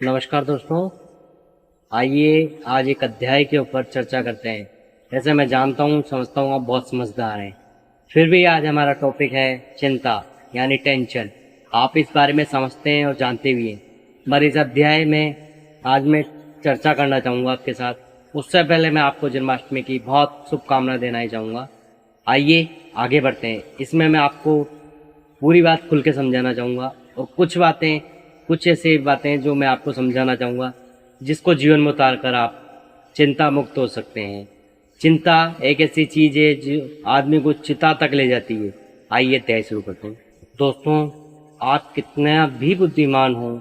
नमस्कार दोस्तों। आइए आज एक अध्याय के ऊपर चर्चा करते हैं। जैसे मैं जानता हूँ समझता हूँ आप बहुत समझदार हैं, फिर भी आज हमारा टॉपिक है चिंता यानी टेंशन। आप इस बारे में समझते हैं और जानते भी हैं, पर इस अध्याय में आज मैं चर्चा करना चाहूँगा आपके साथ। उससे पहले मैं आपको जन्माष्टमी की बहुत शुभकामनाएं देना ही चाहूँगा। आइए आगे बढ़ते हैं। इसमें मैं आपको पूरी बात खुल के समझाना चाहूँगा और कुछ ऐसी बातें जो मैं आपको समझाना चाहूँगा जिसको जीवन में उतार कर आप चिंता मुक्त हो सकते हैं। चिंता एक ऐसी चीज़ है जो आदमी को चिता तक ले जाती है। आइए तय शुरू करते हैं। दोस्तों, आप कितना भी बुद्धिमान हो,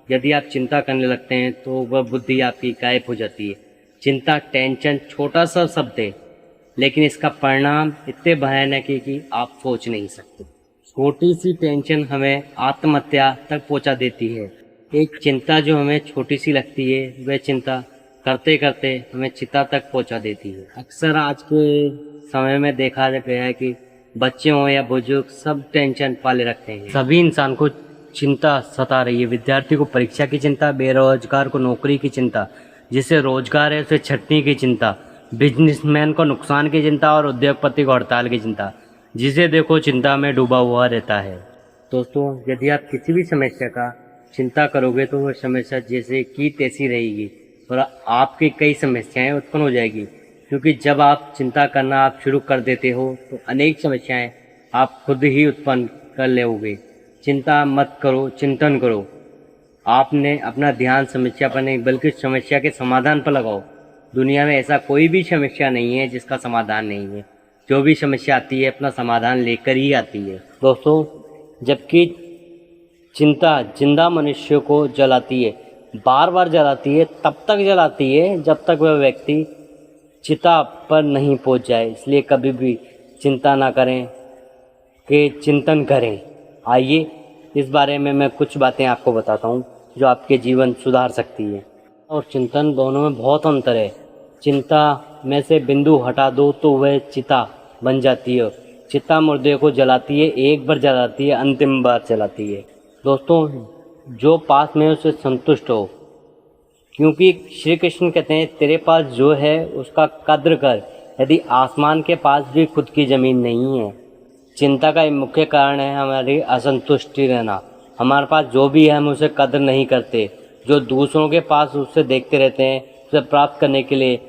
यदि आप चिंता करने लगते हैं तो वह बुद्धि आपकी गायब हो जाती है। चिंता, टेंशन छोटा सा शब्द है, लेकिन इसका परिणाम इतने भयानक है कि आप सोच नहीं सकते। छोटी सी टेंशन हमें आत्महत्या तक पहुंचा देती है। एक चिंता जो हमें छोटी सी लगती है, वह चिंता करते करते हमें चिता तक पहुंचा देती है। अक्सर आज के समय में देखा गया है कि बच्चे हों या बुजुर्ग सब टेंशन पाले रखते हैं। सभी इंसान को चिंता सता रही है। विद्यार्थी को परीक्षा की चिंता, बेरोजगार को नौकरी की चिंता, जिसे रोजगार है उसे छटनी की चिंता, बिजनेसमैन को नुकसान की चिंता और उद्योगपति को हड़ताल की चिंता। जिसे देखो चिंता में डूबा हुआ रहता है। दोस्तों, यदि आप किसी भी समस्या का चिंता करोगे तो वह समस्या जैसे की तैसी रहेगी और आपकी कई समस्याएं उत्पन्न हो जाएगी। क्योंकि जब आप चिंता करना आप शुरू कर देते हो तो अनेक समस्याएं आप खुद ही उत्पन्न कर लोगे। चिंता मत करो, चिंतन करो। आपने अपना ध्यान समस्या पर नहीं बल्कि समस्या के समाधान पर लगाओ। दुनिया में ऐसा कोई भी समस्या नहीं है जिसका समाधान नहीं है। जो भी समस्या आती है अपना समाधान लेकर ही आती है। दोस्तों, जबकि चिंता जिंदा मनुष्य को जलाती है, बार बार जलाती है, तब तक जलाती है जब तक वह व्यक्ति चिता पर नहीं पहुंच जाए। इसलिए कभी भी चिंता ना करें कि चिंतन करें। आइए इस बारे में मैं कुछ बातें आपको बताता हूँ जो आपके जीवन सुधार सकती है। और चिंतन दोनों में बहुत अंतर है। चिंता में से बिंदु हटा दो तो वह चिता बन जाती है। चिता मुर्दे को जलाती है, एक बार जलाती है, अंतिम बार जलाती है। दोस्तों, जो पास में उसे संतुष्ट हो, क्योंकि श्री कृष्ण कहते हैं तेरे पास जो है उसका कद्र कर। यदि आसमान के पास भी खुद की ज़मीन नहीं है। चिंता का एक मुख्य कारण है हमारी असंतुष्टि रहना। हमारे पास जो भी है हम उसे कद्र नहीं करते। जो दूसरों के पास उससे देखते रहते हैं, उसे प्राप्त करने के लिए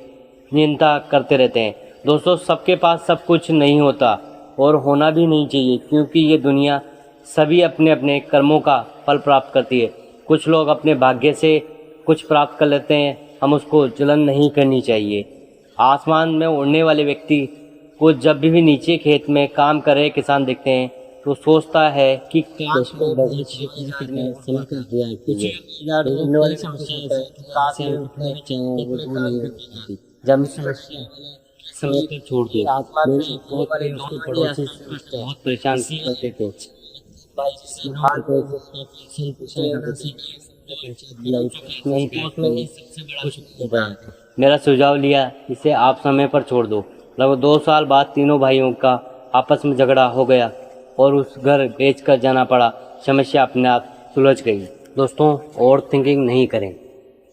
चिंता करते रहते हैं। दोस्तों, सबके पास सब कुछ नहीं होता और होना भी नहीं चाहिए, क्योंकि ये दुनिया सभी अपने अपने कर्मों का फल प्राप्त करती है। कुछ लोग अपने भाग्य से कुछ प्राप्त कर लेते हैं, हम उसको जलन नहीं करनी चाहिए। आसमान में उड़ने वाले व्यक्ति को जब भी नीचे खेत में काम कर रहे किसान दिखते हैं तो सोचता है कि काश मैं बहुत समय कर दिया है कि उड़ने वाली समस्या है कि काश मैं उठने चाहिए जब समय पर छोड़ दिया। मेरे उसके पड़ोसी बहुत परेशान करते थे। मेरा सुझाव लिया, इसे आप समय पर छोड़ दो। लगभग 2 साल बाद तीनों भाइयों का आपस में झगड़ा हो गया और उस घर बेचकर जाना पड़ा। समस्या अपने आप सुलझ गई। दोस्तों, ओवर थिंकिंग नहीं करें।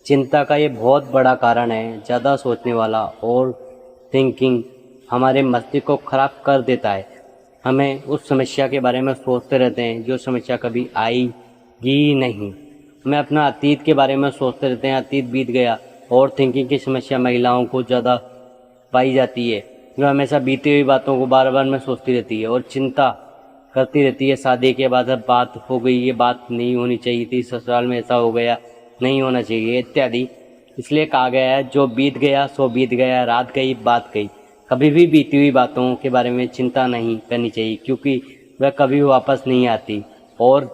चिंता का ये बहुत बड़ा कारण है। ज़्यादा सोचने वाला और थिंकिंग हमारे मस्तिष्क को खराब कर देता है। हमें उस समस्या के बारे में सोचते रहते हैं जो समस्या कभी आएगी नहीं। हमें अपना अतीत के बारे में सोचते रहते हैं, अतीत बीत गया। और थिंकिंग की समस्या महिलाओं को ज़्यादा पाई जाती है, जो हमेशा बीती हुई बातों को बार बार में सोचती रहती है और चिंता करती रहती है। शादी के बाद अब बात हो गई, ये बात नहीं होनी चाहिए थी, ससुराल में ऐसा हो गया, नहीं होना चाहिए इत्यादि। इसलिए कहा गया है जो बीत गया सो बीत गया, रात गई बात गई। कभी भी बीती हुई बातों के बारे में चिंता नहीं करनी चाहिए, क्योंकि वह कभी वापस नहीं आती। और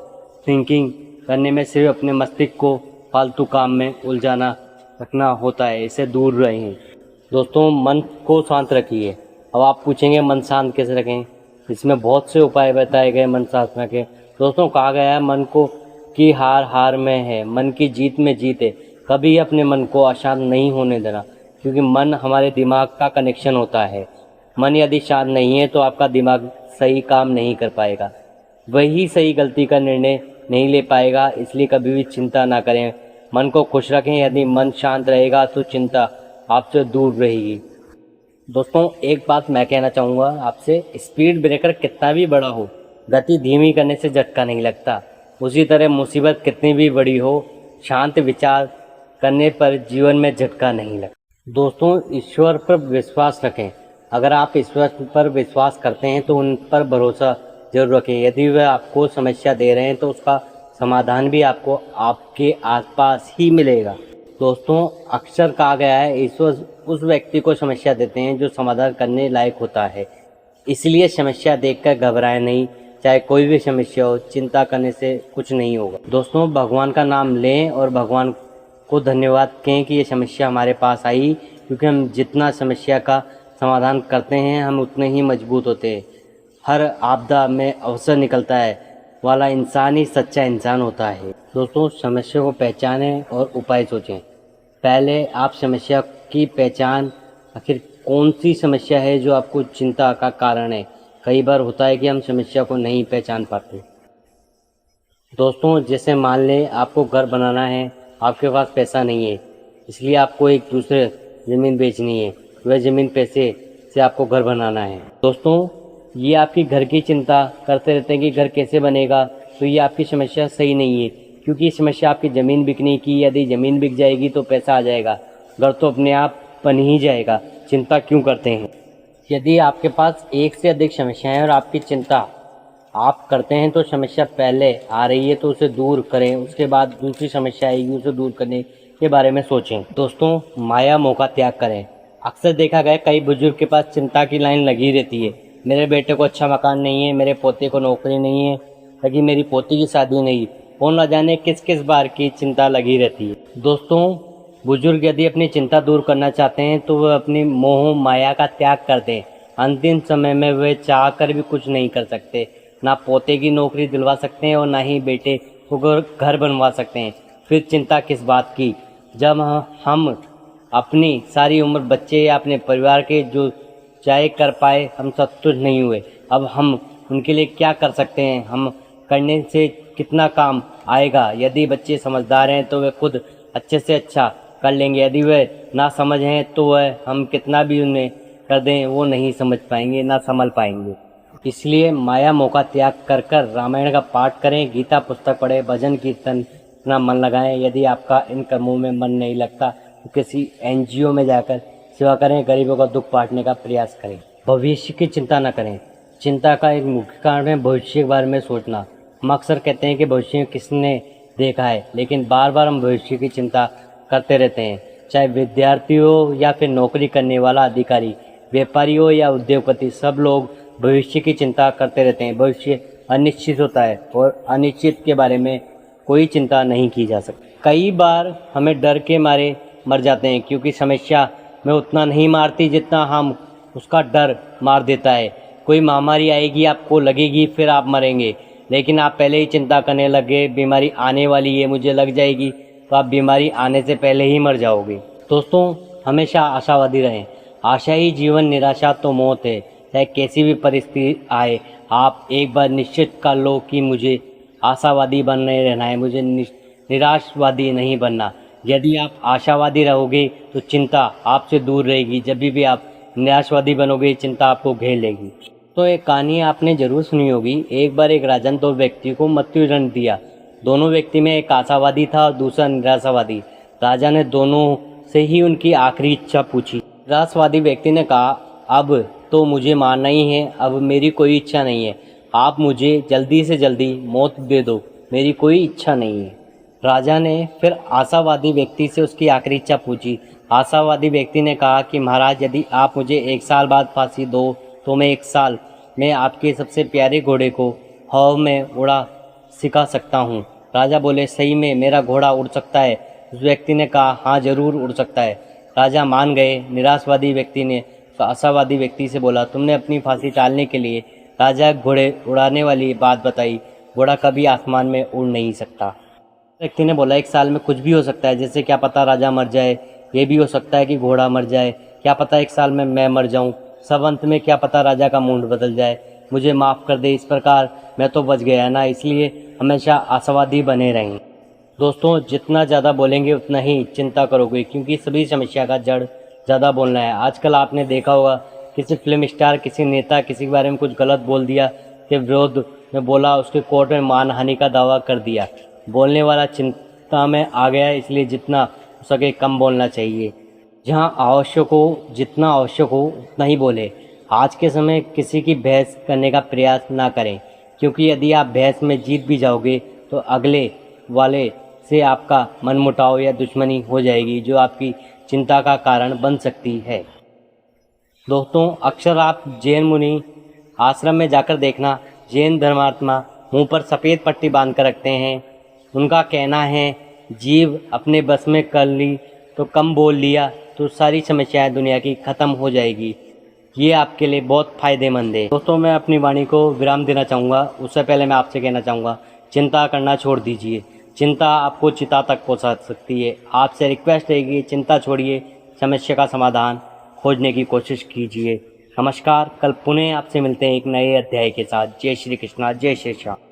थिंकिंग करने में सिर्फ अपने मस्तिष्क को फालतू काम में उलझाना रखना होता है, इससे दूर रहें। दोस्तों, मन को शांत रखिए। अब आप पूछेंगे मन शांत कैसे रखें? इसमें बहुत से उपाय बताए गए मन शांत रखें। दोस्तों, कहा गया है मन को की हार हार में है, मन की जीत में जीत है। कभी अपने मन को अशांत नहीं होने देना, क्योंकि मन हमारे दिमाग का कनेक्शन होता है। मन यदि शांत नहीं है तो आपका दिमाग सही काम नहीं कर पाएगा, वही सही गलती का निर्णय नहीं ले पाएगा। इसलिए कभी भी चिंता ना करें। मन को खुश रखें। यदि मन शांत रहेगा तो चिंता आपसे दूर रहेगी। दोस्तों, एक बात मैं कहना चाहूँगा आपसे, स्पीड ब्रेकर कितना भी बड़ा हो, गति धीमी करने से झटका नहीं लगता। उसी तरह मुसीबत कितनी भी बड़ी हो, शांत विचार करने पर जीवन में झटका नहीं लगता। दोस्तों, ईश्वर पर विश्वास रखें। अगर आप ईश्वर पर विश्वास करते हैं तो उन पर भरोसा जरूर रखें। यदि वह आपको समस्या दे रहे हैं तो उसका समाधान भी आपको आपके आसपास ही मिलेगा। दोस्तों, अक्सर कहा गया है ईश्वर उस व्यक्ति को समस्या देते हैं जो समाधान करने लायक होता है। इसलिए समस्या देखकर घबराएं नहीं, चाहे कोई भी समस्या हो। चिंता करने से कुछ नहीं होगा। दोस्तों, भगवान का नाम लें और भगवान को धन्यवाद कहें कि ये समस्या हमारे पास आई, क्योंकि हम जितना समस्या का समाधान करते हैं हम उतने ही मजबूत होते हैं। हर आपदा में अवसर निकलता है वाला इंसान ही सच्चा इंसान होता है। दोस्तों, समस्या को पहचानें और उपाय सोचें। पहले आप समस्या की पहचान, आखिर कौन सी समस्या है जो आपको चिंता का कारण है। कई बार होता है कि हम समस्या को नहीं पहचान पाते। दोस्तों, जैसे मान लें आपको घर बनाना है, आपके पास पैसा नहीं है, इसलिए आपको एक दूसरे ज़मीन बेचनी है। वह ज़मीन पैसे से आपको घर बनाना है। दोस्तों, ये आपकी घर की चिंता करते रहते हैं कि घर कैसे बनेगा, तो ये आपकी समस्या सही नहीं है, क्योंकि समस्या आपकी ज़मीन बिकने की। यदि ज़मीन बिक जाएगी तो पैसा आ जाएगा, घर तो अपने आप बन ही जाएगा। चिंता क्यों करते हैं? यदि आपके पास एक से अधिक समस्याएं और आपकी चिंता आप करते हैं तो समस्या पहले आ रही है तो उसे दूर करें, उसके बाद दूसरी समस्या आएगी, उसे दूर करने के बारे में सोचें। दोस्तों, माया मोह का त्याग करें। अक्सर देखा गया कई बुजुर्ग के पास चिंता की लाइन लगी रहती है। मेरे बेटे को अच्छा मकान नहीं है, मेरे पोते को नौकरी नहीं है, लगी मेरी पोती की शादी नहीं, वो न जाने किस किस बार की चिंता लगी रहती है। दोस्तों, बुजुर्ग यदि अपनी चिंता दूर करना चाहते हैं तो वह अपनी मोह माया का त्याग कर दें। अंतिम समय में वे चाह कर भी कुछ नहीं कर सकते। ना पोते की नौकरी दिलवा सकते हैं और ना ही बेटे को घर बनवा सकते हैं। फिर चिंता किस बात की, जब हम अपनी सारी उम्र बच्चे या अपने परिवार के जो चाहे कर पाए हम संतुष्ट नहीं हुए। अब हम उनके लिए क्या कर सकते हैं? हम करने से कितना काम आएगा? यदि बच्चे समझदार हैं तो वे खुद अच्छे से अच्छा कर लेंगे। यदि वे ना समझ हैं तो वह हम कितना भी उन्हें कर दें वो नहीं समझ पाएंगे, ना संभल पाएंगे। इसलिए माया मोह का त्याग कर कर रामायण का पाठ करें, गीता पुस्तक पढ़ें, भजन कीर्तन अपना मन लगाएं। यदि आपका इन कर्मों में मन नहीं लगता तो किसी एनजीओ में जाकर सेवा करें, गरीबों का दुख बांटने का प्रयास करें। भविष्य की चिंता न करें। चिंता का एक मुख्य कारण है भविष्य के बारे में सोचना। हम अक्सर कहते हैं कि भविष्य में किसने देखा है, लेकिन बार बार हम भविष्य की चिंता करते रहते हैं। चाहे विद्यार्थी हो या फिर नौकरी करने वाला अधिकारी, व्यापारी हो या उद्योगपति, सब लोग भविष्य की चिंता करते रहते हैं। भविष्य अनिश्चित होता है और अनिश्चित के बारे में कोई चिंता नहीं की जा सकती। कई बार हमें डर के मारे मर जाते हैं, क्योंकि समस्या में उतना नहीं मारती जितना हम उसका डर मार देता है। कोई महामारी आएगी, आपको लगेगी, फिर आप मरेंगे, लेकिन आप पहले ही चिंता करने लगे बीमारी आने वाली है, मुझे लग जाएगी, तो आप बीमारी आने से पहले ही मर जाओगे। दोस्तों, हमेशा आशावादी रहें। आशा ही जीवन, निराशा तो मौत है। चाहे कैसी भी परिस्थिति आए, आप एक बार निश्चित कर लो कि मुझे आशावादी बनने रहना है, मुझे निराशवादी नहीं बनना। यदि आप आशावादी रहोगे तो चिंता आपसे दूर रहेगी। जब भी आप निराशवादी बनोगे, चिंता आपको घेर लेगी। तो एक कहानी आपने जरूर सुनी होगी। एक बार एक राजा ने दो व्यक्ति को मृत्यु दंड दिया। दोनों व्यक्ति में एक आशावादी था और दूसरा निराशावादी। राजा ने दोनों से ही उनकी आखिरी इच्छा पूछी। निराशावादी व्यक्ति ने कहा, अब तो मुझे मारना ही है, अब मेरी कोई इच्छा नहीं है, आप मुझे जल्दी से जल्दी मौत दे दो, मेरी कोई इच्छा नहीं है। राजा ने फिर आशावादी व्यक्ति से उसकी आखिरी इच्छा पूछी। आशावादी व्यक्ति ने कहा कि महाराज, यदि आप मुझे 1 साल बाद फांसी दो तो मैं 1 साल में आपके सबसे प्यारे घोड़े को हवा में उड़ा सिखा सकता हूँ। राजा बोले, सही में मेरा घोड़ा उड़ सकता है? उस व्यक्ति ने कहा, हाँ जरूर उड़ सकता है। राजा मान गए। निराशवादी व्यक्ति ने आशावादी व्यक्ति से बोला, तुमने अपनी फांसी टालने के लिए राजा घोड़े उड़ाने वाली बात बताई, घोड़ा कभी आसमान में उड़ नहीं सकता। व्यक्ति ने बोला, 1 साल में कुछ भी हो सकता है, जैसे क्या पता राजा मर जाए, ये भी हो सकता है कि घोड़ा मर जाए, क्या पता 1 साल में मैं मर जाऊं, सब अंत में क्या पता राजा का मूड बदल जाए, मुझे माफ़ कर दे। इस प्रकार मैं तो बच गया ना, इसलिए हमेशा आशावादी बने रहें। दोस्तों जितना ज़्यादा बोलेंगे उतना ही चिंता करोगे, क्योंकि सभी समस्या का जड़ ज़्यादा बोलना है। आजकल आपने देखा होगा किसी फिल्म स्टार, किसी नेता किसी के बारे में कुछ गलत बोल दिया, के विरोध में बोला, उसके कोर्ट में मानहानि का दावा कर दिया। बोलने वाला चिंता में आ गया, इसलिए जितना हो सके कम बोलना चाहिए। जहाँ आवश्यक हो, जितना आवश्यक हो उतना ही बोले। आज के समय किसी की बहस करने का प्रयास ना करें, क्योंकि यदि आप बहस में जीत भी जाओगे तो अगले वाले से आपका मनमुटाव या दुश्मनी हो जाएगी, जो आपकी चिंता का कारण बन सकती है। दोस्तों अक्सर आप जैन मुनि आश्रम में जाकर देखना, जैन धर्मात्मा मुंह पर सफ़ेद पट्टी बांध कर रखते हैं। उनका कहना है जीव अपने बस में कर ली तो कम बोल लिया तो सारी समस्याएं दुनिया की ख़त्म हो जाएगी। ये आपके लिए बहुत फ़ायदेमंद है। दोस्तों मैं अपनी वाणी को विराम देना चाहूँगा। उससे पहले मैं आपसे कहना चाहूँगा, चिंता करना छोड़ दीजिए। चिंता आपको चिता तक पहुंचा सकती है। आपसे रिक्वेस्ट है कि चिंता छोड़िए, समस्या का समाधान खोजने की कोशिश कीजिए। नमस्कार, कल पुनः आपसे मिलते हैं एक नए अध्याय के साथ। जय श्री कृष्णा, जय श्री श्याम।